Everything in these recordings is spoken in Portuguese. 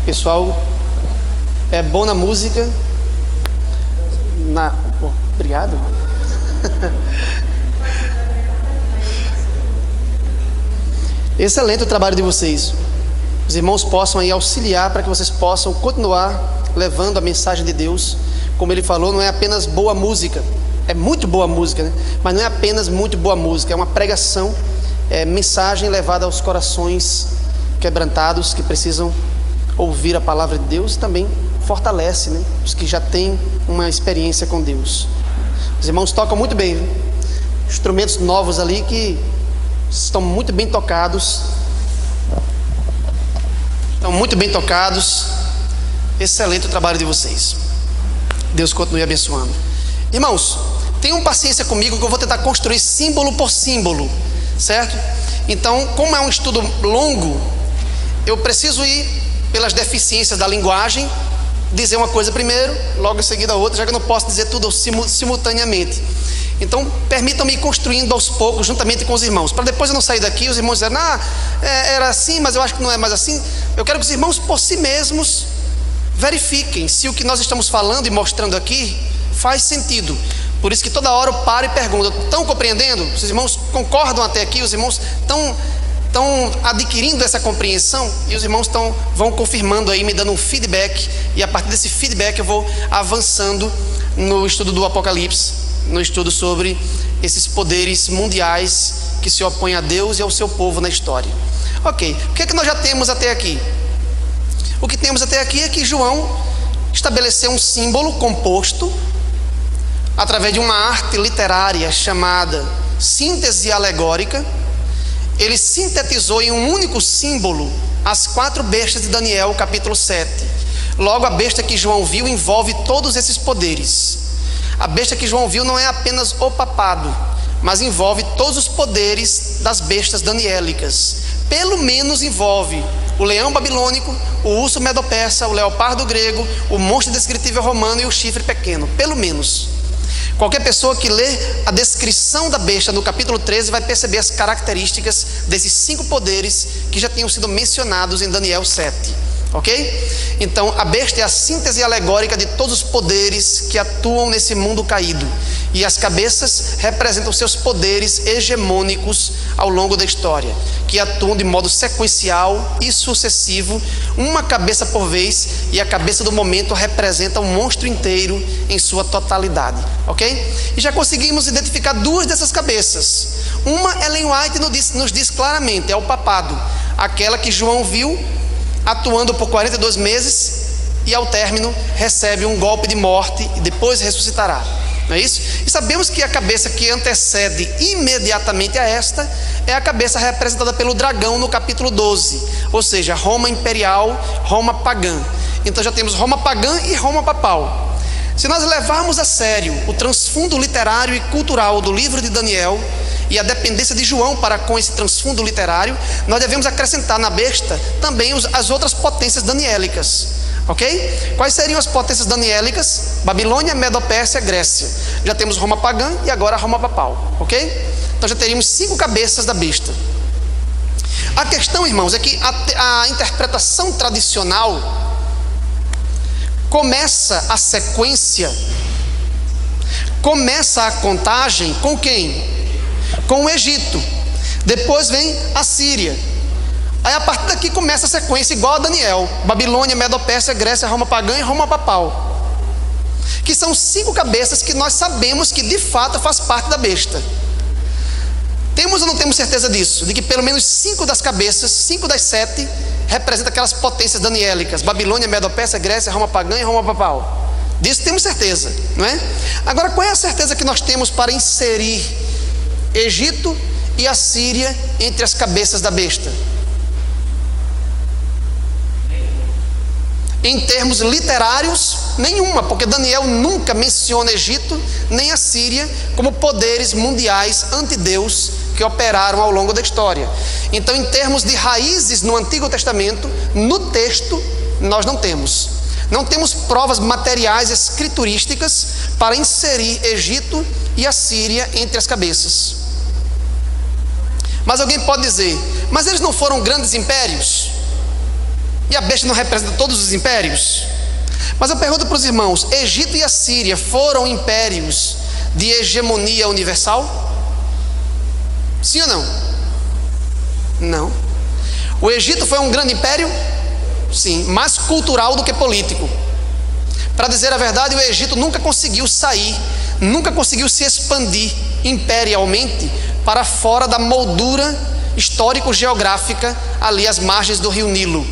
Pessoal é bom na música. Obrigado. Excelente o trabalho de vocês. Os irmãos possam aí auxiliar para que vocês possam continuar levando a mensagem de Deus. Como ele falou, não é apenas boa música, é muito boa música, né? Mas não é apenas muito boa música, é uma pregação, é mensagem levada aos corações quebrantados que precisam ouvir a palavra de Deus, e também fortalece, né, os que já têm uma experiência com Deus. Os irmãos tocam muito bem, viu? Instrumentos novos ali que estão muito bem tocados. Estão muito bem tocados. Excelente o trabalho de vocês. Deus continue abençoando. Irmãos, tenham paciência comigo que eu vou tentar construir símbolo por símbolo, certo? Então, como é um estudo longo, eu preciso ir pelas deficiências da linguagem, dizer uma coisa primeiro, logo em seguida a outra, já que eu não posso dizer tudo simultaneamente. Então, permitam-me ir construindo aos poucos, juntamente com os irmãos, para depois eu não sair daqui, os irmãos dizerem, era assim, mas eu acho que não é mais assim. Eu quero que os irmãos, por si mesmos, verifiquem se o que nós estamos falando e mostrando aqui faz sentido. Por isso que toda hora eu paro e pergunto: estão compreendendo? Os irmãos concordam até aqui? Os irmãos estão adquirindo essa compreensão? E os irmãos vão confirmando aí, me dando um feedback, e a partir desse feedback eu vou avançando no estudo do Apocalipse, no estudo sobre esses poderes mundiais que se opõem a Deus e ao seu povo na história. Ok, o que é que nós já temos até aqui? O que temos até aqui é que João estabeleceu um símbolo composto através de uma arte literária chamada síntese alegórica. Ele sintetizou em um único símbolo as 4 bestas de Daniel, capítulo 7. Logo, a besta que João viu envolve todos esses poderes. A besta que João viu não é apenas o papado, mas envolve todos os poderes das bestas daniélicas. Pelo menos envolve o leão babilônico, o urso medo-persa, o leopardo grego, o monstro descritível romano e o chifre pequeno. Pelo menos. Qualquer pessoa que lê a descrição da besta no capítulo 13 vai perceber as características desses 5 poderes que já tinham sido mencionados em Daniel 7. Ok? Então, a besta é a síntese alegórica de todos os poderes que atuam nesse mundo caído. E as cabeças representam seus poderes hegemônicos ao longo da história, que atuam de modo sequencial e sucessivo, uma cabeça por vez, e a cabeça do momento representa um monstro inteiro em sua totalidade. Ok? E já conseguimos identificar 2 dessas cabeças. Uma, Ellen White nos diz claramente, é o papado, aquela que João viu atuando por 42 meses e ao término recebe um golpe de morte e depois ressuscitará. Não é isso? E sabemos que a cabeça que antecede imediatamente a esta é a cabeça representada pelo dragão no capítulo 12, ou seja, Roma imperial, Roma pagã. Então já temos Roma pagã e Roma papal. Se nós levarmos a sério o transfundo literário e cultural do livro de Daniel e a dependência de João para com esse transfundo literário, nós devemos acrescentar na besta também as outras potências daniélicas. Ok? Quais seriam as potências daniélicas? Babilônia, Medo-Pérsia, Grécia. Já temos Roma pagã e agora Roma papal. Ok? Então já teríamos 5 cabeças da besta. A questão, irmãos, é que a interpretação tradicional começa a sequência, começa a contagem com quem? Com o Egito. Depois vem a Síria. Aí a partir daqui começa a sequência igual a Daniel: Babilônia, Medo-Pérsia, Grécia, Roma pagã e Roma papal, que são 5 cabeças que nós sabemos que de fato faz parte da besta. Temos ou não temos certeza disso? De que pelo menos 5 das cabeças, 5 das 7 representam aquelas potências daniélicas: Babilônia, Medo-Pérsia, Grécia, Roma pagã e Roma papal. Disso temos certeza, não é? Agora, qual é a certeza que nós temos para inserir Egito e a Síria entre as cabeças da besta? Em termos literários, nenhuma, porque Daniel nunca menciona Egito nem a Síria como poderes mundiais anti-Deus que operaram ao longo da história. Então, em termos de raízes no Antigo Testamento, no texto, nós não temos. Não temos provas materiais escriturísticas para inserir Egito e a Síria entre as cabeças. Mas alguém pode dizer: mas eles não foram grandes impérios? E a besta não representa todos os impérios? Mas eu pergunto para os irmãos: Egito e Assíria foram impérios de hegemonia universal? Sim ou não? Não. O Egito foi um grande império? Sim, mais cultural do que político. Para dizer a verdade, o Egito nunca conseguiu sair, nunca conseguiu se expandir imperialmente para fora da moldura histórico-geográfica ali às margens do rio Nilo.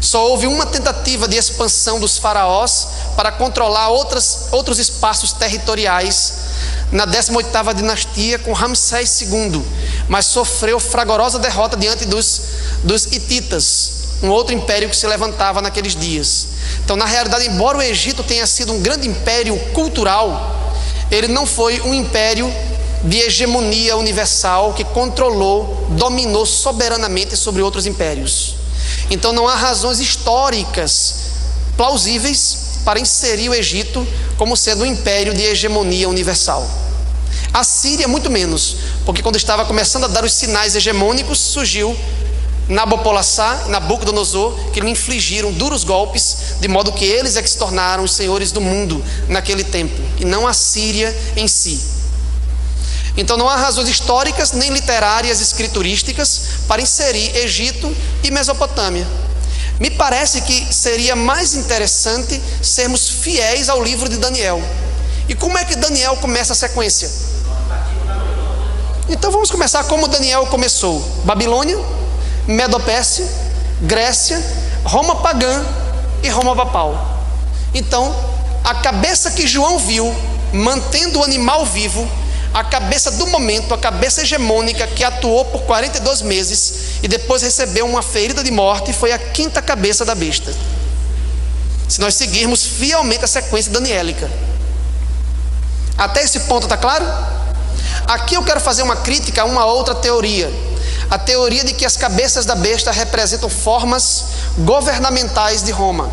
Só houve uma tentativa de expansão dos faraós para controlar outros espaços territoriais na 18ª dinastia com Ramsés II, mas sofreu fragorosa derrota diante dos hititas, um outro império que se levantava naqueles dias. Então, na realidade, embora o Egito tenha sido um grande império cultural, ele não foi um império de hegemonia universal que controlou, dominou soberanamente sobre outros impérios. Então não há razões históricas plausíveis para inserir o Egito como sendo um império de hegemonia universal. A Síria muito menos, porque quando estava começando a dar os sinais hegemônicos, surgiu Nabopolassar, Nabucodonosor, que lhe infligiram duros golpes, de modo que eles é que se tornaram os senhores do mundo naquele tempo, e não a Síria em si. Então não há razões históricas nem literárias escriturísticas para inserir Egito e Mesopotâmia. Me parece que seria mais interessante sermos fiéis ao livro de Daniel. E como é que Daniel começa a sequência? Então vamos começar como Daniel começou: Babilônia, Medo-Pérsia, Grécia, Roma pagã e Roma papal. Então, a cabeça que João viu, mantendo o animal vivo, a cabeça do momento, a cabeça hegemônica que atuou por 42 meses e depois recebeu uma ferida de morte, foi a 5ª cabeça da besta. Se nós seguirmos fielmente a sequência daniélica. Até esse ponto está claro? Aqui eu quero fazer uma crítica a uma outra teoria. A teoria de que as cabeças da besta representam formas governamentais de Roma.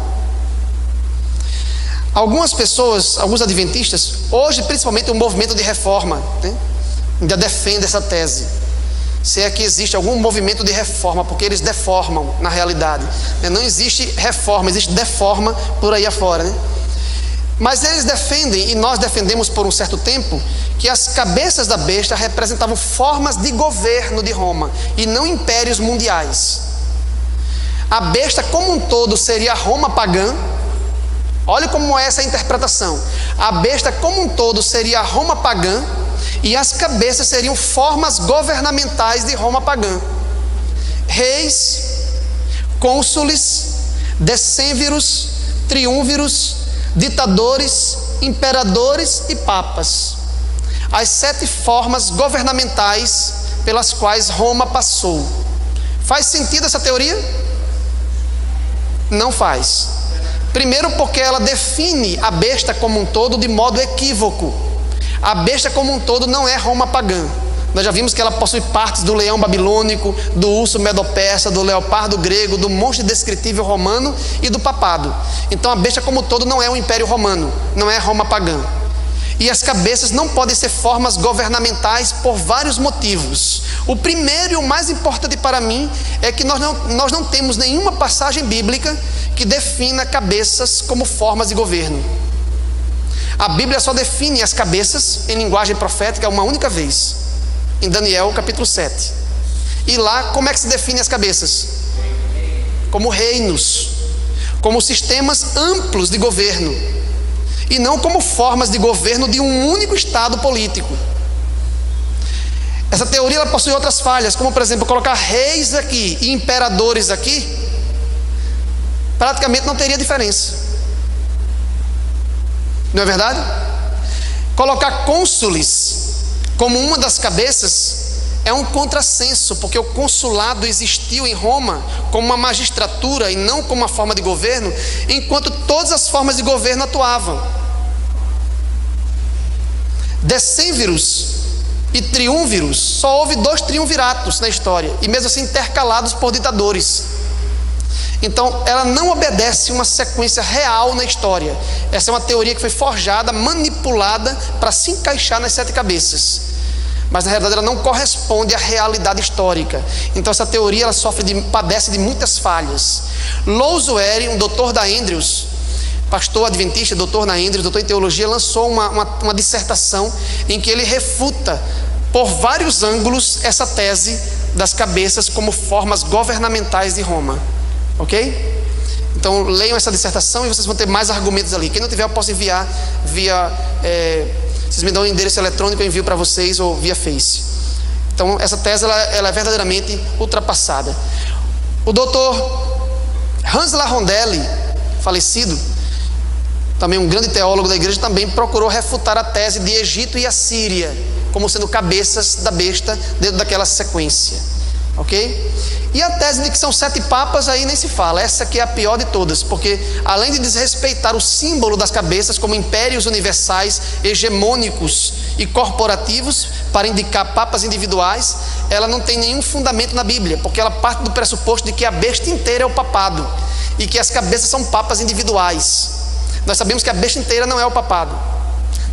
Algumas pessoas, alguns adventistas, hoje principalmente o movimento de reforma, né, ainda defende essa tese. Se é que existe algum movimento de reforma, porque eles deformam na realidade, né? Não existe reforma, existe deforma por aí afora, né? Mas eles defendem, e nós defendemos por um certo tempo, que as cabeças da besta representavam formas de governo de Roma e não impérios mundiais. A besta como um todo seria Roma pagã. Olha como é essa interpretação. A besta como um todo seria Roma pagã e as cabeças seriam formas governamentais de Roma pagã. Reis, cônsules, decênviros, triúnviros, ditadores, imperadores e papas. As 7 formas governamentais pelas quais Roma passou. Faz sentido essa teoria? Não faz. Primeiro porque ela define a besta como um todo de modo equívoco. A besta como um todo não é Roma pagã. Nós já vimos que ela possui partes do leão babilônico, do urso medo-persa, do leopardo grego, do monstro descritível romano e do papado. Então a besta como um todo não é um império romano, não é Roma pagã. E as cabeças não podem ser formas governamentais por vários motivos. O primeiro e o mais importante para mim é que nós não temos nenhuma passagem bíblica que defina cabeças como formas de governo. A Bíblia só define as cabeças em linguagem profética uma única vez, em Daniel capítulo 7. E lá como é que se define as cabeças? Como reinos, como sistemas amplos de governo, e não como formas de governo de um único estado político. Essa teoria ela possui outras falhas, como por exemplo colocar reis aqui e imperadores aqui, praticamente não teria diferença. Não é verdade? Colocar cônsules como uma das cabeças é um contrassenso, porque o consulado existiu em Roma como uma magistratura e não como uma forma de governo, enquanto todas as formas de governo atuavam. Decênviros e triúnviros, só houve 2 triunviratos na história, e mesmo assim intercalados por ditadores. Então ela não obedece uma sequência real na história. Essa é uma teoria que foi forjada, manipulada para se encaixar nas 7 cabeças. mas na realidade ela não corresponde à realidade histórica. Então essa teoria ela padece de muitas falhas. Lousuere, um doutor da Andrews, pastor adventista, doutor na Andrews, doutor em teologia, lançou uma dissertação em que ele refuta por vários ângulos essa tese das cabeças como formas governamentais de Roma. Ok? Então leiam essa dissertação e vocês vão ter mais argumentos ali. Quem não tiver, eu posso enviar via... vocês me dão um endereço eletrônico, eu envio para vocês, ou via Face. Então essa tese ela é verdadeiramente ultrapassada. O doutor Hans Larondelli, falecido, também um grande teólogo da igreja, também procurou refutar a tese de Egito e Assíria como sendo cabeças da besta dentro daquela sequência. Ok? E a tese de que são 7 papas, aí nem se fala. Essa aqui é a pior de todas, porque além de desrespeitar o símbolo das cabeças como impérios universais, hegemônicos e corporativos para indicar papas individuais, ela não tem nenhum fundamento na Bíblia, porque ela parte do pressuposto de que a besta inteira é o papado e que as cabeças são papas individuais. Nós sabemos que a besta inteira não é o papado.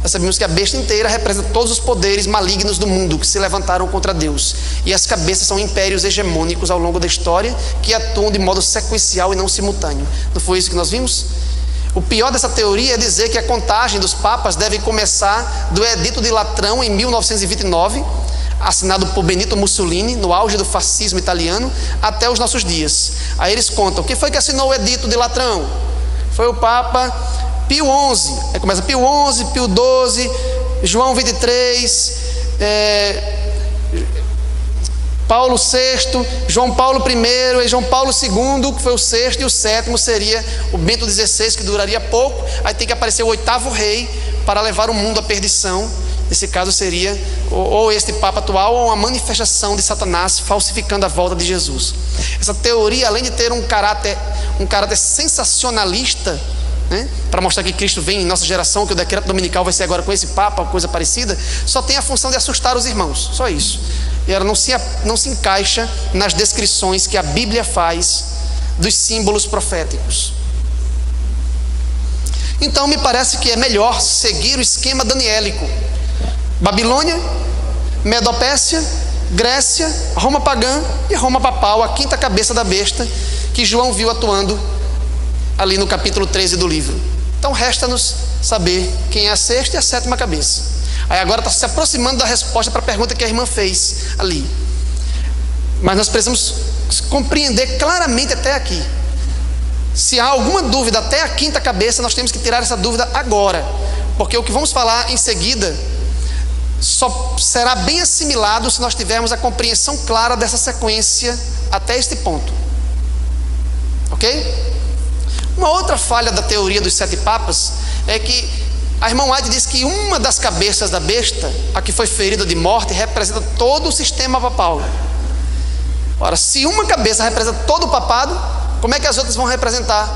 Nós sabemos que a besta inteira representa todos os poderes malignos do mundo que se levantaram contra Deus. E as cabeças são impérios hegemônicos ao longo da história que atuam de modo sequencial e não simultâneo. Não foi isso que nós vimos? O pior dessa teoria é dizer que a contagem dos papas deve começar do Edito de Latrão em 1929, assinado por Benito Mussolini, no auge do fascismo italiano, até os nossos dias. Aí eles contam, quem foi que assinou o Edito de Latrão? Foi o Papa Pio XI, aí começa Pio XI, Pio XII, João 23, Paulo VI, João Paulo I e João Paulo II, que foi o 6º, e o 7º seria o Bento XVI, que duraria pouco. Aí tem que aparecer o 8º rei para levar o mundo à perdição. Nesse caso seria ou este Papa atual ou uma manifestação de Satanás falsificando a volta de Jesus. Essa teoria, além de ter um caráter sensacionalista, né, para mostrar que Cristo vem em nossa geração, que o decreto dominical vai ser agora com esse Papa, coisa parecida, só tem a função de assustar os irmãos, só isso. E ela não se encaixa nas descrições que a Bíblia faz dos símbolos proféticos. Então me parece que é melhor seguir o esquema daniélico: Babilônia, Medopécia, Grécia, Roma pagã e Roma papal, a 5ª cabeça da besta que João viu atuando ali no capítulo 13 do livro. Então resta-nos saber quem é a 6ª e a 7ª cabeça. Aí agora está se aproximando da resposta para a pergunta que a irmã fez ali. Mas nós precisamos compreender claramente até aqui. Se há alguma dúvida até a 5ª cabeça, nós temos que tirar essa dúvida agora, porque o que vamos falar em seguida só será bem assimilado se nós tivermos a compreensão clara dessa sequência até este ponto. Ok? Uma outra falha da teoria dos 7 papas é que a irmã White diz que uma das cabeças da besta, a que foi ferida de morte, representa todo o sistema papal. Ora, se uma cabeça representa todo o papado, como é que as outras vão representar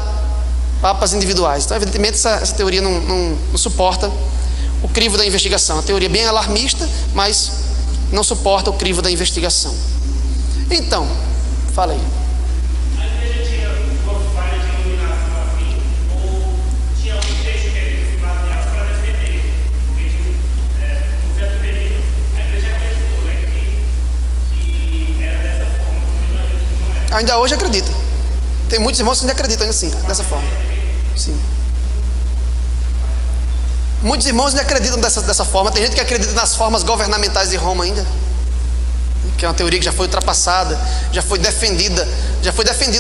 papas individuais? Então, evidentemente, essa teoria não suporta o crivo da investigação. A teoria é bem alarmista, mas não suporta o crivo da investigação. Então, fala aí. Ainda hoje acredita. Tem muitos irmãos que ainda acreditam assim, dessa forma. Sim. Muitos irmãos ainda acreditam dessa forma. Tem gente que acredita nas formas governamentais de Roma ainda, que é uma teoria que já foi ultrapassada, já foi defendido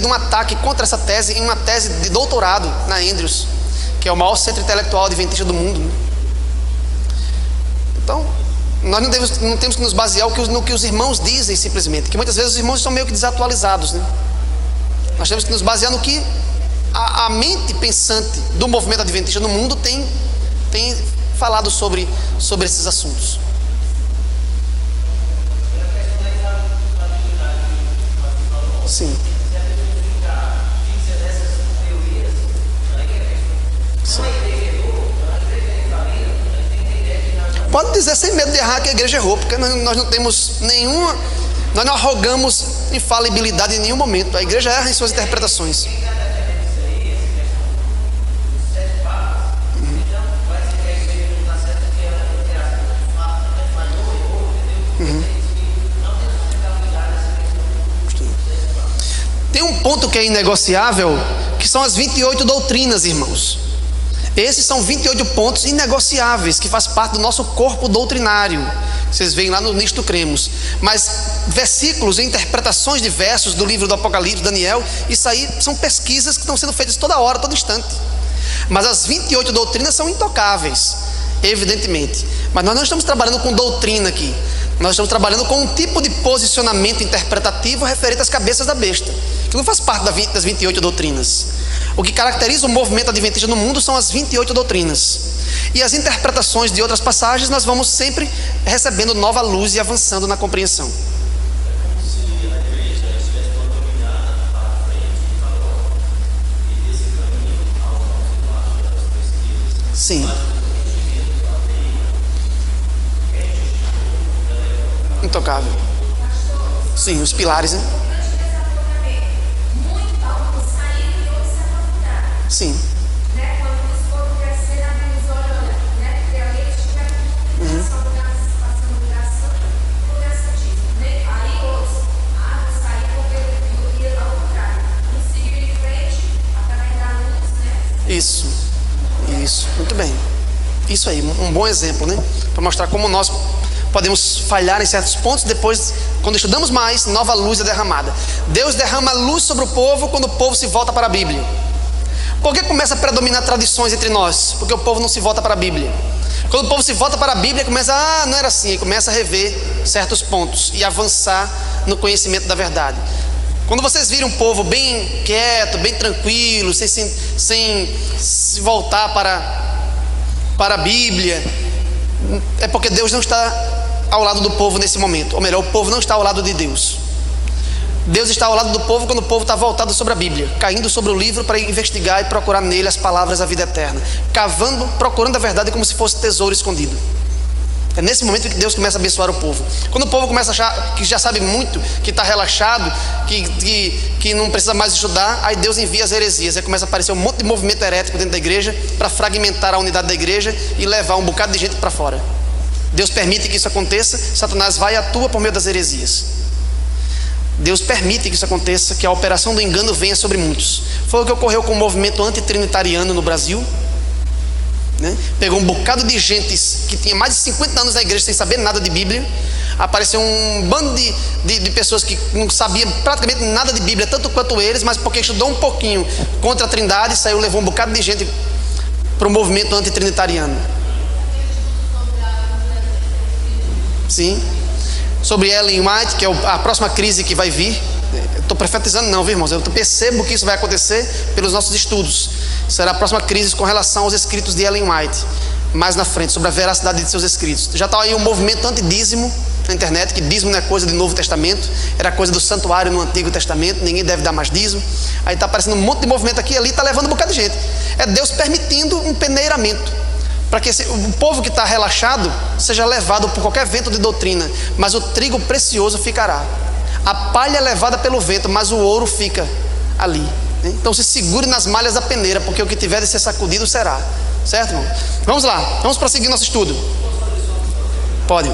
um ataque contra essa tese em uma tese de doutorado na Andrews, que é o maior centro intelectual adventista do mundo. Então, nós não temos que nos basear no que os irmãos dizem simplesmente, que muitas vezes os irmãos estão meio que desatualizados, né? Nós temos que nos basear no que a mente pensante do movimento adventista no mundo tem falado sobre esses assuntos. Sim. Sim. Pode dizer sem medo de errar que a igreja errou, porque nós não temos nenhuma, nós não arrogamos infalibilidade em nenhum momento. A igreja erra em suas interpretações. ponto que é inegociável, que são as 28 doutrinas, irmãos. Esses são 28 pontos inegociáveis, que faz parte do nosso corpo doutrinário. Vocês veem lá no Nisto Cremos. Mas versículos e interpretações de versos do livro do Apocalipse, Daniel, isso aí são pesquisas que estão sendo feitas toda hora, todo instante. Mas as 28 doutrinas são intocáveis, evidentemente. Mas nós não estamos trabalhando com doutrina aqui. Nós estamos trabalhando com um tipo de posicionamento interpretativo referente às cabeças da besta, que não faz parte das 28 doutrinas. O que caracteriza o movimento adventista no mundo são as 28 doutrinas. E as interpretações de outras passagens nós vamos sempre recebendo nova luz e avançando na compreensão. Sim. Intocável. Sim, os pilares, né? Sim. Isso, muito bem. Isso aí, um bom exemplo, né? Para mostrar como nós podemos falhar em certos pontos. Depois, quando estudamos mais, nova luz é derramada. Deus derrama luz sobre o povo quando o povo se volta para a Bíblia. Por que começa a predominar tradições entre nós? Porque o povo não se volta para a Bíblia. Quando o povo se volta para a Bíblia, começa, não era assim, começa a rever certos pontos e avançar no conhecimento da verdade. Quando vocês virem um povo bem quieto, bem tranquilo, sem se voltar para a Bíblia, é porque Deus não está ao lado do povo nesse momento. Ou melhor, o povo não está ao lado de Deus. Deus está ao lado do povo quando o povo está voltado sobre a Bíblia, caindo sobre o livro para investigar e procurar nele as palavras da vida eterna, cavando, procurando a verdade como se fosse tesouro escondido. É nesse momento que Deus começa a abençoar o povo. Quando o povo começa a achar que já sabe muito, que está relaxado, que não precisa mais estudar, aí Deus envia as heresias. Aí começa a aparecer um monte de movimento herético dentro da igreja para fragmentar a unidade da igreja e levar um bocado de gente para fora. Deus permite que isso aconteça, Satanás vai e atua por meio das heresias. Deus permite que isso aconteça, que a operação do engano venha sobre muitos. Foi o que ocorreu com o movimento antitrinitariano no Brasil, né? Pegou um bocado de gente que tinha mais de 50 anos na igreja sem saber nada de Bíblia. Apareceu um bando de pessoas que não sabiam praticamente nada de Bíblia, tanto quanto eles, mas porque estudou um pouquinho contra a Trindade, saiu, levou um bocado de gente para o movimento antitrinitariano. Sim. Sobre Ellen White, que é a próxima crise que vai vir. Estou profetizando não, viu, irmãos? Eu percebo que isso vai acontecer pelos nossos estudos. Será a próxima crise com relação aos escritos de Ellen White, mais na frente, sobre a veracidade de seus escritos. Já está aí um movimento antidízimo na internet, que dízimo não é coisa do Novo Testamento, era coisa do santuário no Antigo Testamento, ninguém deve dar mais dízimo. Aí está aparecendo um monte de movimento aqui e ali, está levando um bocado de gente. É Deus permitindo um peneiramento, para que o povo que está relaxado seja levado por qualquer vento de doutrina, mas o trigo precioso ficará. A palha é levada pelo vento, mas o ouro fica ali. Então se segure nas malhas da peneira, porque o que tiver de ser sacudido será. Certo, irmão? Vamos lá, vamos prosseguir nosso estudo. Pode.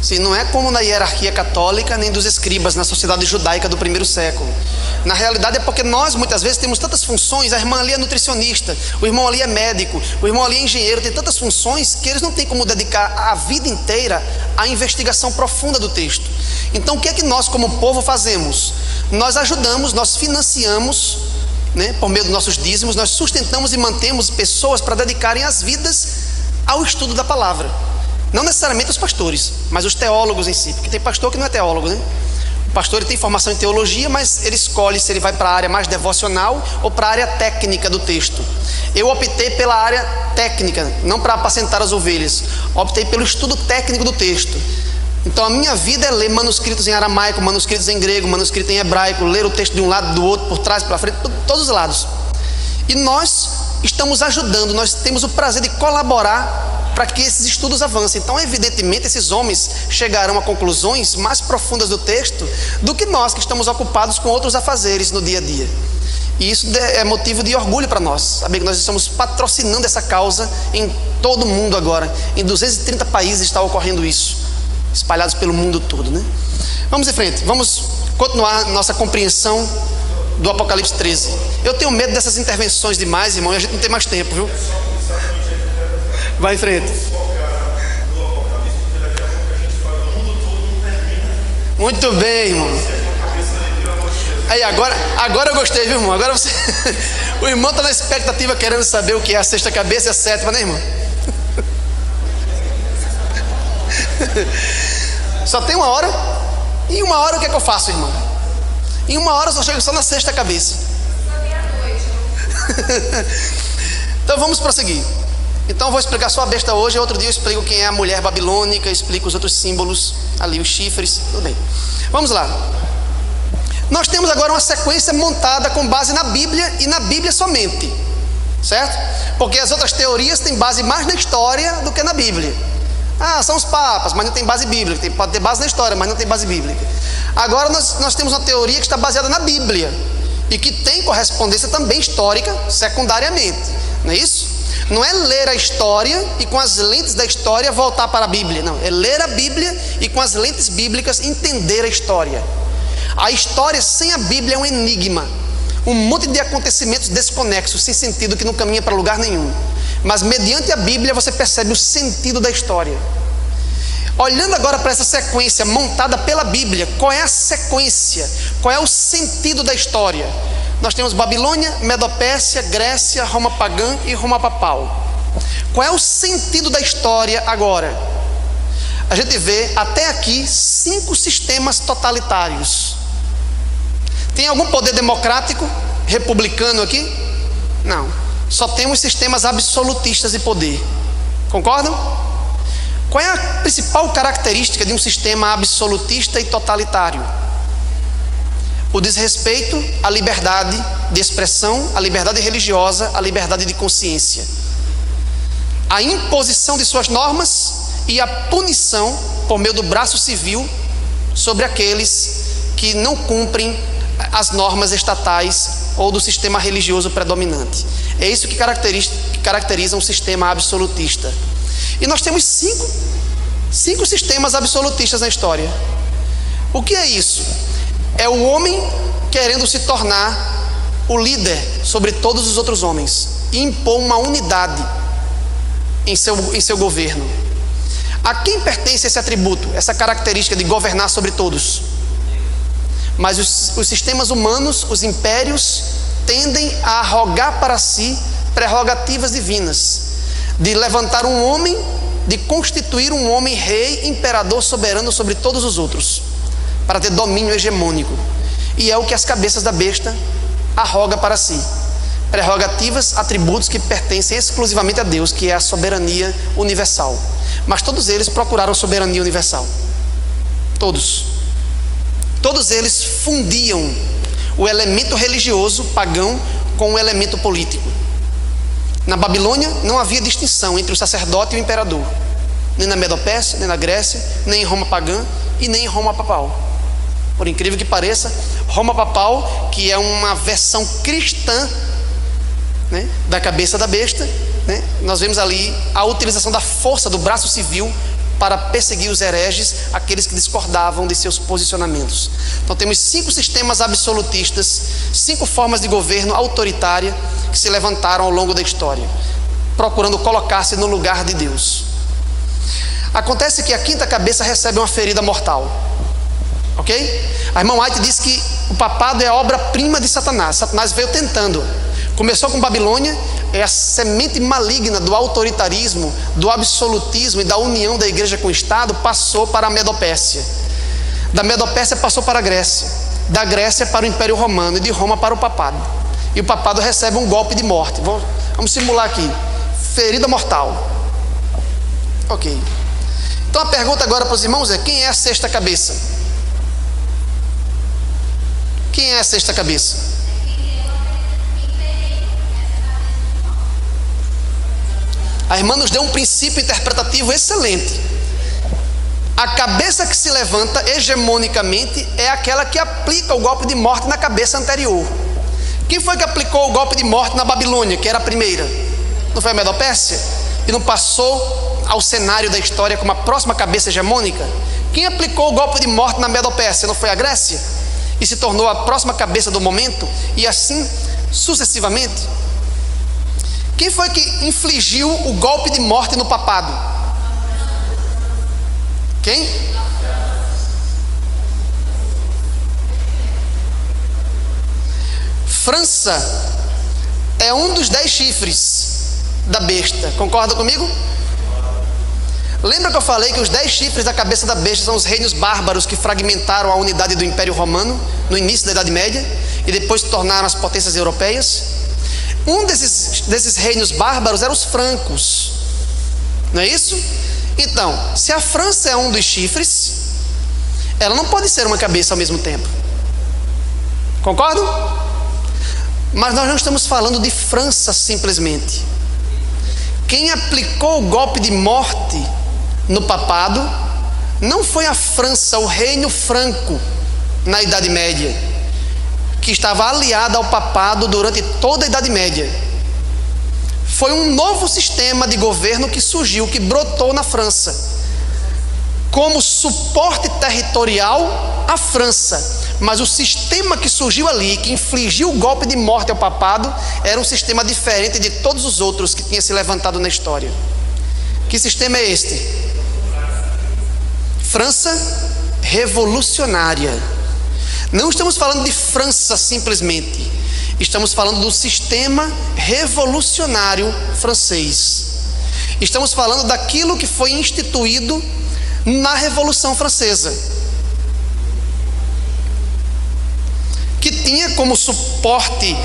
Sim, não é como na hierarquia católica nem dos escribas na sociedade judaica do primeiro século. Na realidade é porque nós muitas vezes temos tantas funções. A irmã ali é nutricionista, o irmão ali é médico, o irmão ali é engenheiro, tem tantas funções que eles não têm como dedicar a vida inteira à investigação profunda do texto. Então o que é que nós como povo fazemos? Nós ajudamos, nós financiamos, né, por meio dos nossos dízimos, nós sustentamos e mantemos pessoas para dedicarem as vidas ao estudo da palavra. Não necessariamente os pastores, mas os teólogos em si, porque tem pastor que não é teólogo, né? O pastor ele tem formação em teologia, mas ele escolhe se ele vai para a área mais devocional ou para a área técnica do texto. Eu optei pela área técnica, não para apacentar as ovelhas. Optei pelo estudo técnico do texto. Então a minha vida é ler manuscritos em aramaico, manuscritos em grego, manuscrito em hebraico, ler o texto de um lado, do outro, por trás, pela frente, todos os lados. E nós estamos ajudando, nós temos o prazer de colaborar para que esses estudos avancem. Então, evidentemente, esses homens chegarão a conclusões mais profundas do texto do que nós que estamos ocupados com outros afazeres no dia a dia. E isso é motivo de orgulho para nós, saber que nós estamos patrocinando essa causa em todo o mundo agora. Em 230 países está ocorrendo isso, espalhados pelo mundo todo, né? Vamos em frente, vamos continuar nossa compreensão do Apocalipse 13. Eu tenho medo dessas intervenções demais, irmão, e a gente não tem mais tempo, viu? Vai em frente. Muito bem, irmão. Aí, agora eu gostei, viu, irmão? Agora você... O irmão está na expectativa, querendo saber o que é a sexta cabeça e a sétima, né, irmão? Só tem uma hora. Em uma hora o que é que eu faço, irmão? Em uma hora eu só chego só na sexta cabeça. Então vamos prosseguir. Então eu vou explicar só a besta hoje. Outro dia eu explico quem é a mulher babilônica, explico os outros símbolos ali, os chifres, tudo bem. Vamos lá. Nós temos agora uma sequência montada com base na Bíblia e na Bíblia somente, certo? Porque as outras teorias têm base mais na história do que na Bíblia. Ah, são os papas, mas não tem base bíblica. Pode ter base na história, mas não tem base bíblica. Agora nós temos uma teoria que está baseada na Bíblia e que tem correspondência também histórica secundariamente, não é isso? Não é ler a história e com as lentes da história voltar para a Bíblia. Não, é ler a Bíblia e com as lentes bíblicas entender a história. A história sem a Bíblia é um enigma, um monte de acontecimentos desconexos, sem sentido, que não caminha para lugar nenhum. Mas mediante a Bíblia você percebe o sentido da história. Olhando agora para essa sequência montada pela Bíblia, qual é a sequência? Qual é o sentido da história? Nós temos Babilônia, Medopérsia, Grécia, Roma pagã e Roma papal. Qual é o sentido da história agora? A gente vê até aqui 5 sistemas totalitários. Tem algum poder democrático, republicano aqui? Não. Só temos sistemas absolutistas de poder. Concordam? Qual é a principal característica de um sistema absolutista e totalitário? O desrespeito à liberdade de expressão, à liberdade religiosa, à liberdade de consciência. A imposição de suas normas e a punição por meio do braço civil sobre aqueles que não cumprem as normas estatais ou do sistema religioso predominante. É isso que caracteriza um sistema absolutista. E nós temos cinco sistemas absolutistas na história. O que é isso? É o homem querendo se tornar o líder sobre todos os outros homens e impor uma unidade em seu governo. A quem pertence esse atributo, essa característica de governar sobre todos? Mas os sistemas humanos, os impérios, tendem a arrogar para si prerrogativas divinas, de levantar um homem, de constituir um homem rei, imperador, soberano sobre todos os outros, para ter domínio hegemônico. E é o que as cabeças da besta arroga para si. Prerrogativas, atributos que pertencem exclusivamente a Deus, que é a soberania universal. Mas todos eles procuraram soberania universal. Todos eles fundiam o elemento religioso pagão com o elemento político. Na Babilônia não havia distinção entre o sacerdote e o imperador, nem na Medopérsia, nem na Grécia, nem em Roma pagã e nem em Roma papal. Por incrível que pareça, Roma papal, que é uma versão cristã, né, da cabeça da besta, né, nós vemos ali a utilização da força do braço civil para perseguir os hereges, aqueles que discordavam de seus posicionamentos. Então temos 5 sistemas absolutistas, 5 formas de governo autoritária que se levantaram ao longo da história, procurando colocar-se no lugar de Deus. Acontece que a quinta cabeça recebe uma ferida mortal, ok? A irmã White diz que o papado é a obra-prima de Satanás. Satanás veio tentando. Começou com Babilônia, é a semente maligna do autoritarismo, do absolutismo e da união da igreja com o Estado, passou para a Medopérsia. Da Medo-Pérsia passou para a Grécia, da Grécia para o Império Romano e de Roma para o papado. E o papado recebe um golpe de morte. Vamos simular aqui: ferida mortal. Ok. Então a pergunta agora para os irmãos é: quem é a sexta cabeça? Quem é a sexta cabeça? A irmã nos deu um princípio interpretativo excelente. A cabeça que se levanta hegemonicamente é aquela que aplica o golpe de morte na cabeça anterior. Quem foi que aplicou o golpe de morte na Babilônia, que era a primeira? Não foi a Medo-Pérsia? E não passou ao cenário da história como a próxima cabeça hegemônica? Quem aplicou o golpe de morte na Medo-Pérsia? Não foi a Grécia? E se tornou a próxima cabeça do momento? E assim sucessivamente? Quem foi que infligiu o golpe de morte no papado? Quem? França é um dos 10 chifres da besta. Concorda comigo? Lembra que eu falei que os 10 chifres da cabeça da besta são os reinos bárbaros que fragmentaram a unidade do Império Romano no início da Idade Média e depois se tornaram as potências europeias? Um desses reinos bárbaros eram os francos, não é isso? Então, se a França é um dos chifres, ela não pode ser uma cabeça ao mesmo tempo. Concordam? Mas nós não estamos falando de França simplesmente. Quem aplicou o golpe de morte no papado não foi a França, o reino franco na Idade Média, que estava aliada ao papado durante toda a Idade Média. Foi um novo sistema de governo que surgiu, que brotou na França, como suporte territorial à França. Mas o sistema que surgiu ali, que infligiu o golpe de morte ao papado, era um sistema diferente de todos os outros que tinha se levantado na história. Que sistema é este? França revolucionária. Não estamos falando de França simplesmente. Estamos falando do sistema revolucionário francês. Estamos falando daquilo que foi instituído na Revolução Francesa, que tinha como suporte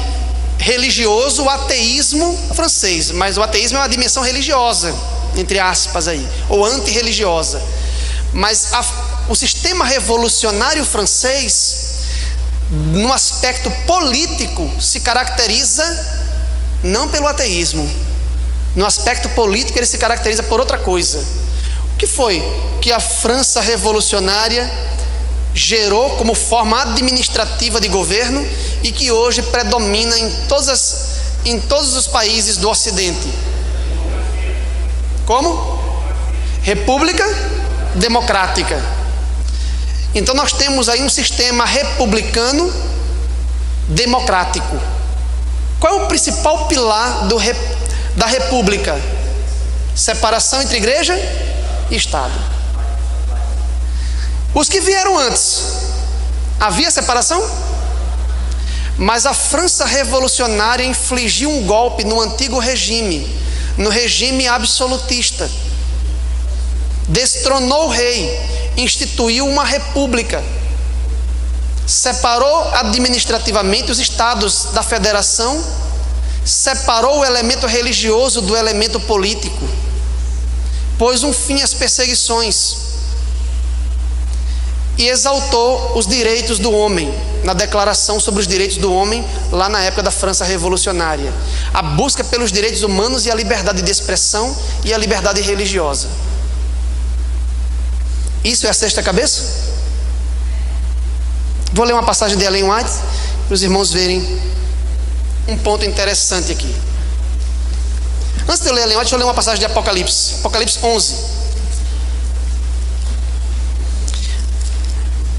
religioso o ateísmo francês. Mas o ateísmo é uma dimensão religiosa, entre aspas aí, ou antirreligiosa. Mas o sistema revolucionário francês, no aspecto político, se caracteriza não pelo ateísmo. No aspecto político ele se caracteriza por outra coisa. O que foi que a França revolucionária gerou como forma administrativa de governo e que hoje predomina em todos os países do Ocidente? Como? República democrática. Então nós temos aí um sistema republicano democrático. Qual é o principal pilar da república? Separação entre igreja e Estado. Os que vieram antes, havia separação? Mas a França revolucionária infligiu um golpe no antigo regime, no regime absolutista. Destronou o rei, instituiu uma república, separou administrativamente os estados da federação, separou o elemento religioso do elemento político, pôs um fim às perseguições e exaltou os direitos do homem, na Declaração sobre os Direitos do Homem, lá na época da França revolucionária. A busca pelos direitos humanos e a liberdade de expressão e a liberdade religiosa. Isso é a sexta cabeça? Vou ler uma passagem de Ellen White para os irmãos verem um ponto interessante aqui. Antes de eu ler Ellen White, deixa eu ler uma passagem de Apocalipse. Apocalipse 11.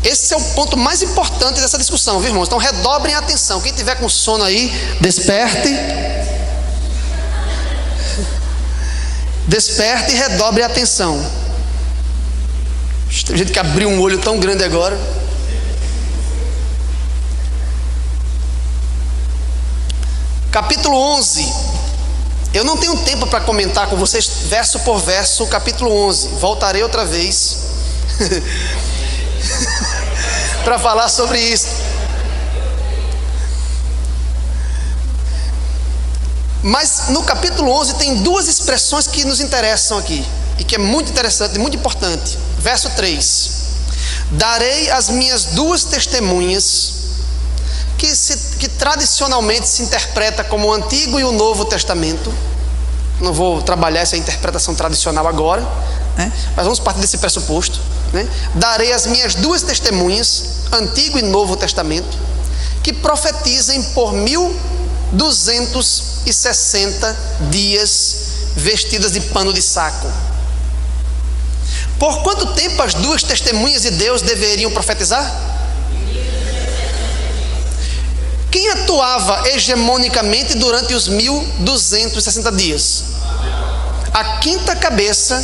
Esse é o ponto mais importante dessa discussão, viu, irmãos? Então redobrem a atenção. Quem tiver com sono aí, desperte. Desperte e redobre a atenção. Tem gente que abriu um olho tão grande agora. Capítulo 11. Eu não tenho tempo para comentar com vocês verso por verso o capítulo 11. Voltarei outra vez. para falar sobre isso. Mas no capítulo 11 tem duas expressões que nos interessam aqui, e que é muito interessante, muito importante. Verso 3: darei as minhas duas testemunhas, que tradicionalmente se interpreta como o Antigo e o Novo Testamento. Não vou trabalhar essa interpretação tradicional agora, né? Mas vamos partir desse pressuposto, né? Darei as minhas duas testemunhas, Antigo e Novo Testamento, que profetizem por 1260 dias, vestidas de pano de saco. Por quanto tempo as duas testemunhas de Deus deveriam profetizar? Quem atuava hegemonicamente durante os 1260 dias? A quinta cabeça,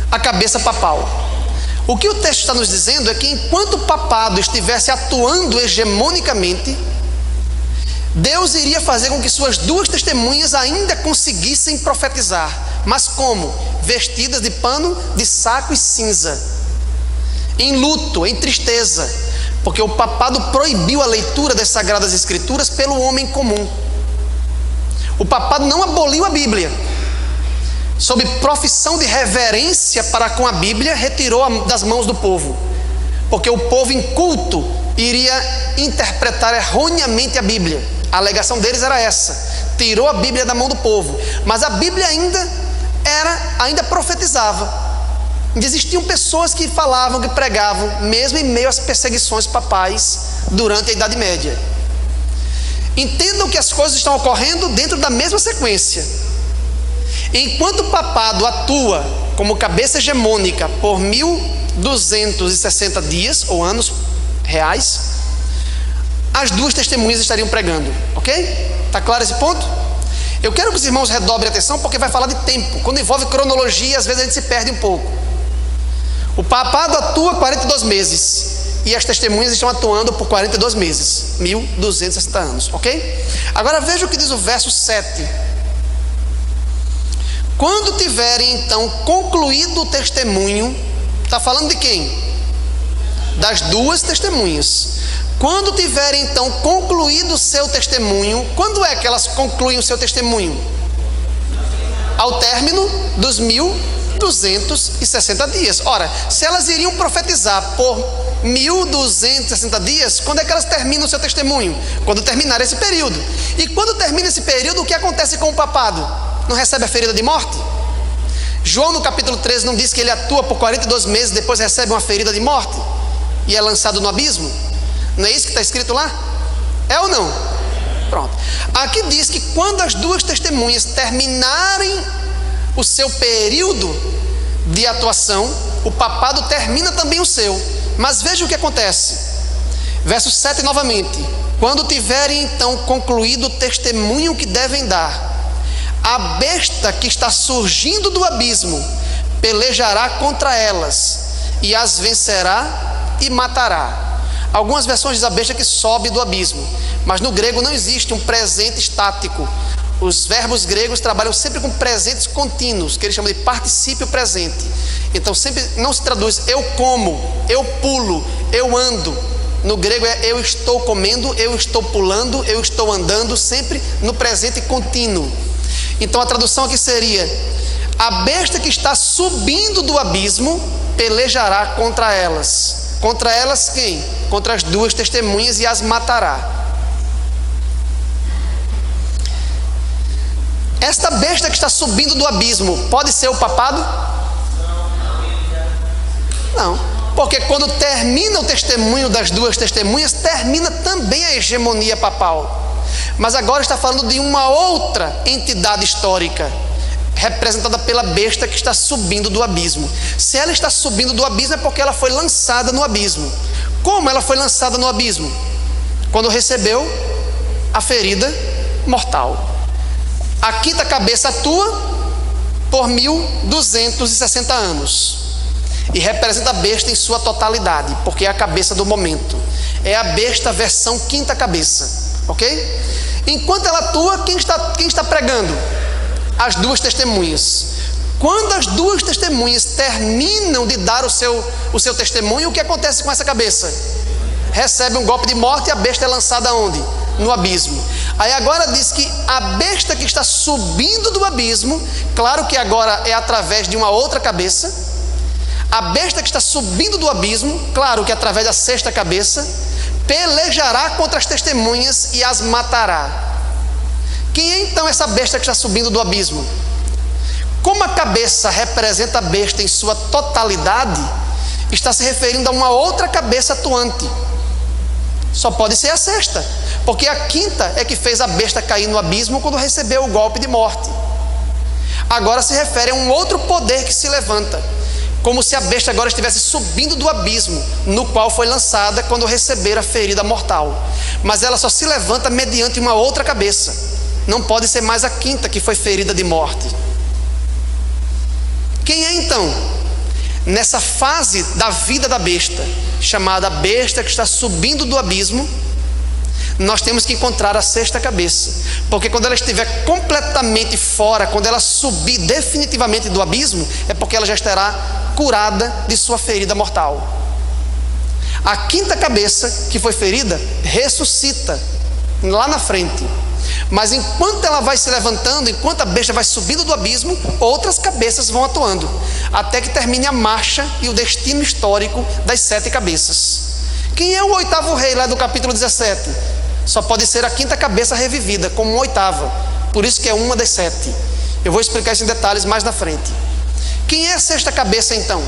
a cabeça papal. O que o texto está nos dizendo é que enquanto o papado estivesse atuando hegemonicamente, Deus iria fazer com que suas duas testemunhas ainda conseguissem profetizar. Mas como? Vestidas de pano de saco e cinza, em luto, em tristeza, porque o papado proibiu a leitura das Sagradas Escrituras pelo homem comum. O papado não aboliu a Bíblia. Sob profissão de reverência para com a Bíblia, retirou das mãos do povo, porque o povo inculto iria interpretar erroneamente a Bíblia. A alegação deles era essa: tirou a Bíblia da mão do povo. Mas a Bíblia ainda profetizava. Existiam pessoas que falavam, que pregavam, mesmo em meio às perseguições papais durante a Idade Média. Entendam que as coisas estão ocorrendo dentro da mesma sequência. Enquanto o papado atua como cabeça hegemônica por 1260 dias ou anos reais, as duas testemunhas estariam pregando, ok? Está claro esse ponto? Eu quero que os irmãos redobrem a atenção, porque vai falar de tempo. Quando envolve cronologia, às vezes a gente se perde um pouco. O papado atua 42 meses e as testemunhas estão atuando por 42 meses, 1260 anos, ok? Agora veja o que diz o verso 7. Quando tiverem então concluído o testemunho, está falando de quem? Das duas testemunhas. Quando tiverem então concluído o seu testemunho, quando é que elas concluem o seu testemunho? Ao término dos 1260 dias. Ora, se elas iriam profetizar por 1260 dias, quando é que elas terminam o seu testemunho? Quando terminar esse período. E quando termina esse período, o que acontece com o papado? Não recebe a ferida de morte? João no capítulo 13 não diz que ele atua por 42 meses, depois recebe uma ferida de morte e é lançado no abismo? Não é isso que está escrito lá? É ou não? Pronto. Aqui diz que quando as duas testemunhas terminarem o seu período de atuação, o papado termina também o seu. Mas veja o que acontece. Verso 7 novamente: quando tiverem então concluído o testemunho que devem dar, a besta que está surgindo do abismo pelejará contra elas e as vencerá e matará. Algumas versões diz a besta que sobe do abismo, mas no grego não existe um presente estático. Os verbos gregos trabalham sempre com presentes contínuos, que eles chamam de particípio presente. Então sempre não se traduz eu como, eu pulo, eu ando. No grego é eu estou comendo, eu estou pulando, eu estou andando, sempre no presente contínuo. Então a tradução aqui seria: a besta que está subindo do abismo pelejará contra elas. Contra elas quem? Contra as duas testemunhas, e as matará. Esta besta que está subindo do abismo pode ser o papado? Não, porque quando termina o testemunho das duas testemunhas, termina também a hegemonia papal. Mas agora está falando de uma outra entidade histórica, representada pela besta que está subindo do abismo. Se ela está subindo do abismo, é porque ela foi lançada no abismo. Como ela foi lançada no abismo? Quando recebeu a ferida mortal. A quinta cabeça atua por 1260 anos e representa a besta em sua totalidade, porque é a cabeça do momento. É a besta versão quinta cabeça, ok? Enquanto ela atua, quem está pregando? As duas testemunhas. Quando as duas testemunhas terminam de dar o seu testemunho, o que acontece com essa cabeça? recebe um golpe de morte e a besta é lançada aonde? No abismo. Aí agora diz que a besta que está subindo do abismo, claro que agora é através de uma outra cabeça, a besta que está subindo do abismo, claro que através da sexta cabeça, pelejará contra as testemunhas e as matará. Quem é então essa besta que está subindo do abismo? Como a cabeça representa a besta em sua totalidade, está se referindo a uma outra cabeça atuante. Só pode ser a sexta, porque a quinta é que fez a besta cair no abismo quando recebeu o golpe de morte. Agora se refere a um outro poder que se levanta, como se a besta agora estivesse subindo do abismo, no qual foi lançada quando receber a ferida mortal. Mas ela só se levanta mediante uma outra cabeça. Não pode ser mais a quinta que foi ferida de morte. Quem é então? Nessa fase da vida da besta, chamada besta que está subindo do abismo, nós temos que encontrar a sexta cabeça, porque quando ela estiver completamente fora, quando ela subir definitivamente do abismo, é porque ela já estará curada de sua ferida mortal. A quinta cabeça que foi ferida ressuscita lá na frente, mas enquanto ela vai se levantando, enquanto a besta vai subindo do abismo, outras cabeças vão atuando, até que termine a marcha e o destino histórico das 7 cabeças. Quem é o 8º rei lá do capítulo 17? Só pode ser a quinta cabeça revivida, como uma 8ª, por isso que é uma das 7. Eu vou explicar isso em detalhes mais na frente. Quem é a sexta cabeça então?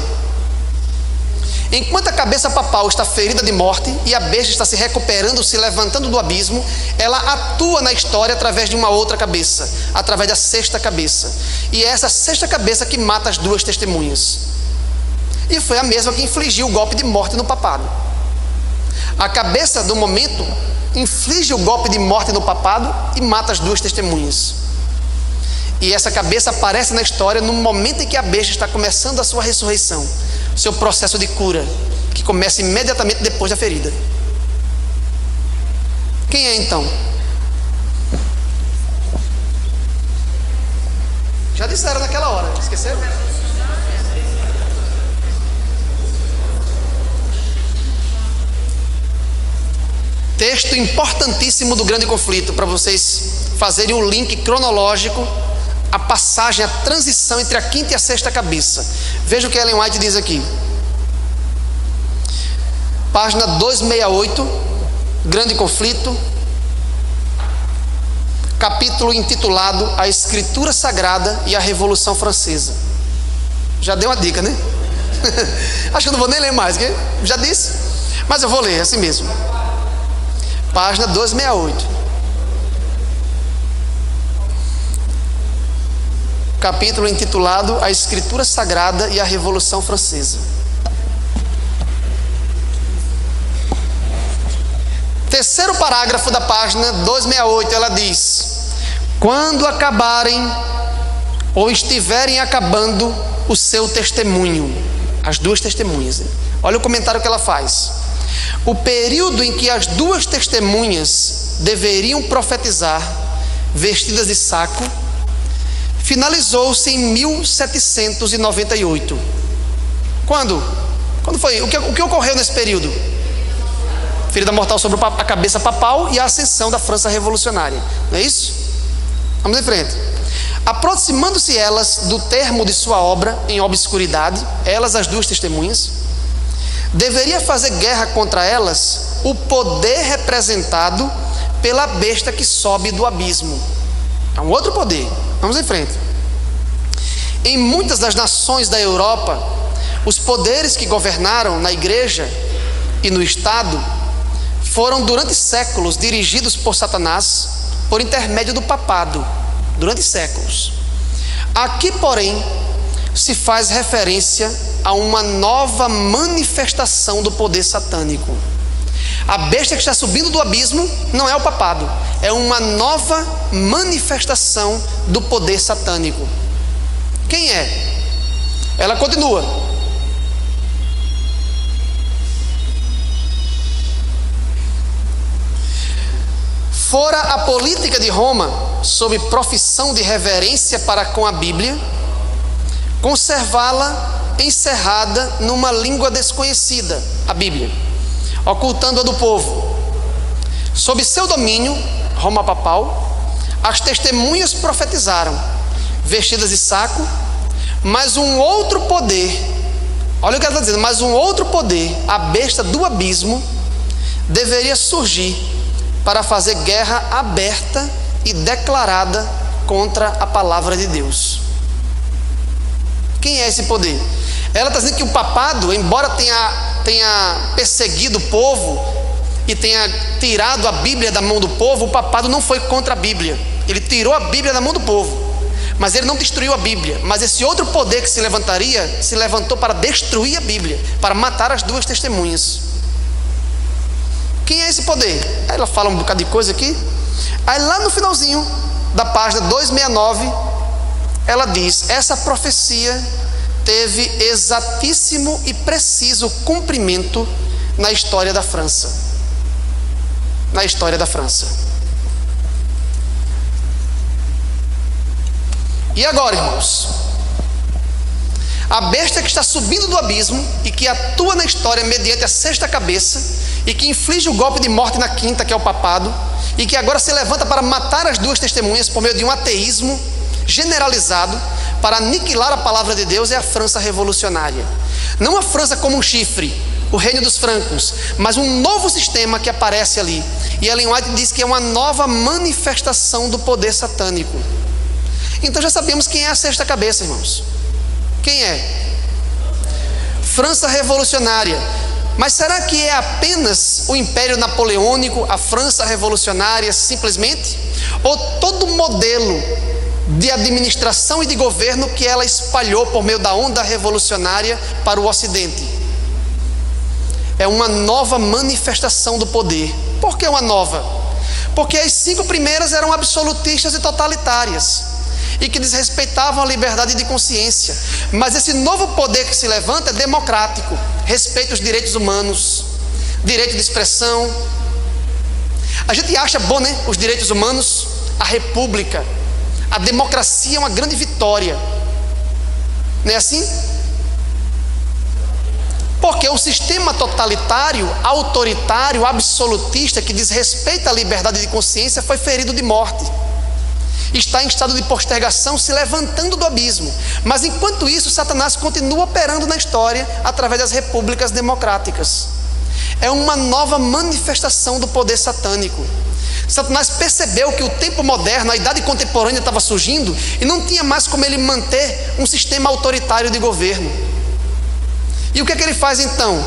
Enquanto a cabeça papal está ferida de morte e a besta está se recuperando, se levantando do abismo, ela atua na história através de uma outra cabeça, através da sexta cabeça. E é essa sexta cabeça que mata as 2 testemunhas. E foi a mesma que infligiu o golpe de morte no papado. A cabeça do momento inflige o golpe de morte no papado e mata as 2 testemunhas. E essa cabeça aparece na história no momento em que a besta está começando a sua ressurreição, seu processo de cura, que começa imediatamente depois da ferida. Quem é então? Já disseram naquela hora, esqueceram? Texto importantíssimo do grande conflito, para vocês fazerem um link cronológico, a passagem, a transição entre a quinta e a sexta cabeça. Veja o que Ellen White diz aqui. Página 268, grande conflito, capítulo intitulado A Escritura Sagrada e a Revolução Francesa. Já deu uma dica, né? Acho que eu não vou nem ler mais, que já disse, mas eu vou ler assim mesmo. Página 268, capítulo intitulado A Escritura Sagrada e a Revolução Francesa. Terceiro parágrafo da página 268, ela diz: quando acabarem ou estiverem acabando o seu testemunho, as 2 testemunhas, olha o comentário que ela faz. O período em que as 2 testemunhas deveriam profetizar, vestidas de saco, finalizou-se em 1798. Quando? Quando foi? O que ocorreu nesse período? Ferida mortal sobre a cabeça papal e a ascensão da França revolucionária. Não é isso? Vamos em frente. Aproximando-se elas do termo de sua obra em obscuridade, elas, as 2 testemunhas, deveria fazer guerra contra elas o poder representado pela besta que sobe do abismo. É um outro poder. Vamos em frente. Em muitas das nações da Europa, os poderes que governaram na igreja e no Estado foram durante séculos dirigidos por Satanás por intermédio do papado, durante séculos. Aqui, porém, se faz referência a uma nova manifestação do poder satânico. A besta que está subindo do abismo não é o papado, é uma nova manifestação do poder satânico. Quem é? Ela continua. Fora a política de Roma, sob profissão de reverência para com a Bíblia, conservá-la encerrada numa língua desconhecida, a Bíblia, ocultando-a do povo. Sob seu domínio, Roma papal, as testemunhas profetizaram, vestidas de saco, mas um outro poder, olha o que ela está dizendo, mas um outro poder, a besta do abismo, deveria surgir para fazer guerra aberta e declarada contra a palavra de Deus. Quem é esse poder? Ela está dizendo que o papado, embora tenha perseguido o povo e tenha tirado a Bíblia da mão do povo, o papado não foi contra a Bíblia. Ele tirou a Bíblia da mão do povo, mas ele não destruiu a Bíblia. Mas esse outro poder que se levantaria, se levantou para destruir a Bíblia, para matar as duas testemunhas. Quem é esse poder? Aí ela fala um bocado de coisa aqui. Aí lá no finalzinho da página 269, ela diz: essa profecia teve exatíssimo e preciso cumprimento na história da França. Na história da França. E agora, irmãos? A besta que está subindo do abismo e que atua na história mediante a sexta cabeça e que inflige o golpe de morte na quinta, que é o papado, e que agora se levanta para matar as duas testemunhas por meio de um ateísmo generalizado para aniquilar a palavra de Deus, é a França revolucionária. Não a França como um chifre, o reino dos francos, mas um novo sistema que aparece ali. E Ellen White diz que é uma nova manifestação do poder satânico. Então já sabemos quem é a sexta cabeça, irmãos. Quem é? França revolucionária. Mas será que é apenas o Império Napoleônico, a França revolucionária simplesmente? Ou todo o modelo de administração e de governo que ela espalhou por meio da onda revolucionária para o Ocidente? É uma nova manifestação do poder. Por que uma nova? Porque as 5 primeiras eram absolutistas e totalitárias e que desrespeitavam a liberdade de consciência. Mas esse novo poder que se levanta é democrático, respeita os direitos humanos, direito de expressão. A gente acha bom, né? Os direitos humanos, a república, a democracia é uma grande vitória. Não é assim? Porque o sistema totalitário, autoritário, absolutista, que desrespeita a liberdade de consciência, foi ferido de morte. Está em estado de postergação, se levantando do abismo. Mas enquanto isso, Satanás continua operando na história através das repúblicas democráticas. É uma nova manifestação do poder satânico. Satanás percebeu que o tempo moderno, a idade contemporânea estava surgindo e não tinha mais como ele manter um sistema autoritário de governo. E o que é que ele faz então?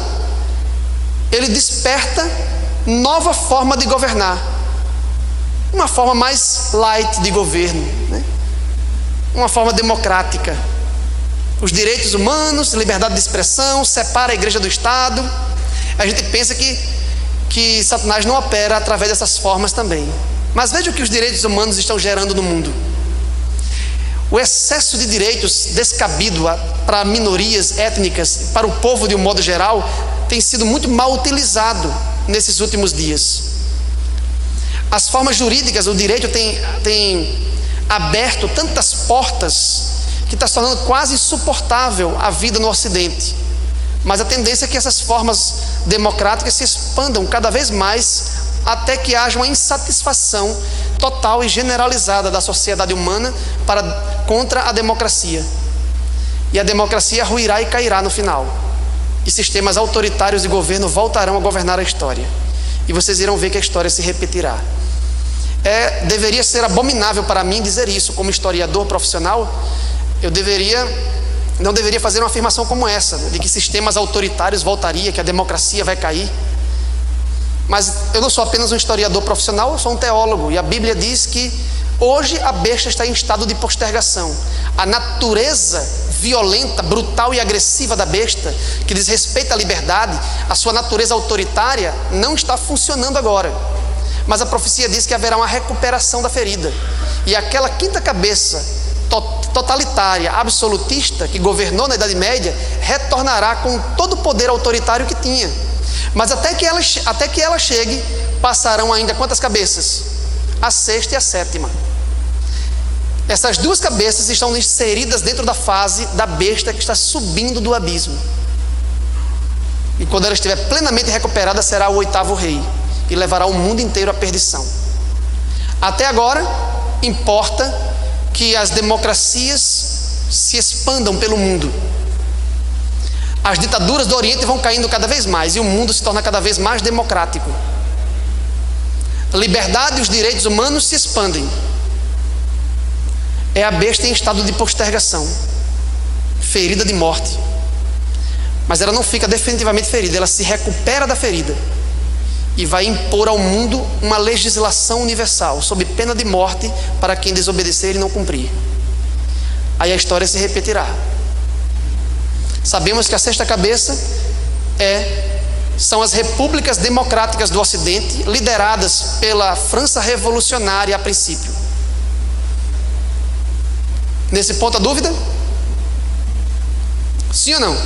Ele desperta nova forma de governar. Uma forma mais light de governo, né? Uma forma democrática. Os direitos humanos, liberdade de expressão, separa a igreja do Estado. A gente pensa que Satanás não opera através dessas formas também. Mas veja o que os direitos humanos estão gerando no mundo. O excesso de direitos descabido para minorias étnicas, para o povo de um modo geral, tem sido muito mal utilizado nesses últimos dias. As formas jurídicas, o direito tem aberto tantas portas que está se tornando quase insuportável a vida no Ocidente. Mas a tendência é que essas formas democráticas se expandam cada vez mais até que haja uma insatisfação total e generalizada da sociedade humana contra a democracia. E a democracia ruirá e cairá no final. E sistemas autoritários de governo voltarão a governar a história. E vocês irão ver que a história se repetirá. Deveria ser abominável para mim dizer isso. Como historiador profissional, eu não deveria fazer uma afirmação como essa, de que sistemas autoritários voltariam, que a democracia vai cair. Mas eu não sou apenas um historiador profissional, eu sou um teólogo. E a Bíblia diz que hoje a besta está em estado de postergação. A natureza violenta, brutal e agressiva da besta, que desrespeita a liberdade, a sua natureza autoritária, não está funcionando agora. Mas a profecia diz que haverá uma recuperação da ferida. E aquela quinta cabeça totalitária, absolutista, que governou na Idade Média, retornará com todo o poder autoritário que tinha. Mas até que ela chegue, passarão ainda quantas cabeças? A sexta e a sétima. Essas duas cabeças estão inseridas dentro da fase da besta que está subindo do abismo. E quando ela estiver plenamente recuperada, será o 8º rei e levará o mundo inteiro à perdição. Até agora, importa que as democracias se expandam pelo mundo. As ditaduras do Oriente vão caindo cada vez mais e o mundo se torna cada vez mais democrático. A liberdade e os direitos humanos se expandem. É a besta em estado de postergação, ferida de morte. Mas ela não fica definitivamente ferida, ela se recupera da ferida e vai impor ao mundo uma legislação universal, sob pena de morte para quem desobedecer e não cumprir. Aí a história se repetirá. Sabemos que a sexta cabeça são as repúblicas democráticas do Ocidente, lideradas pela França revolucionária a princípio. Nesse ponto a dúvida? Sim ou não?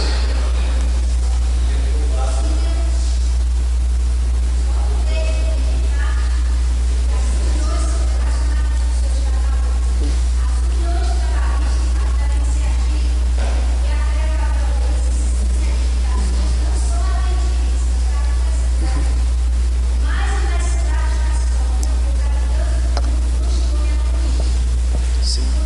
Sim.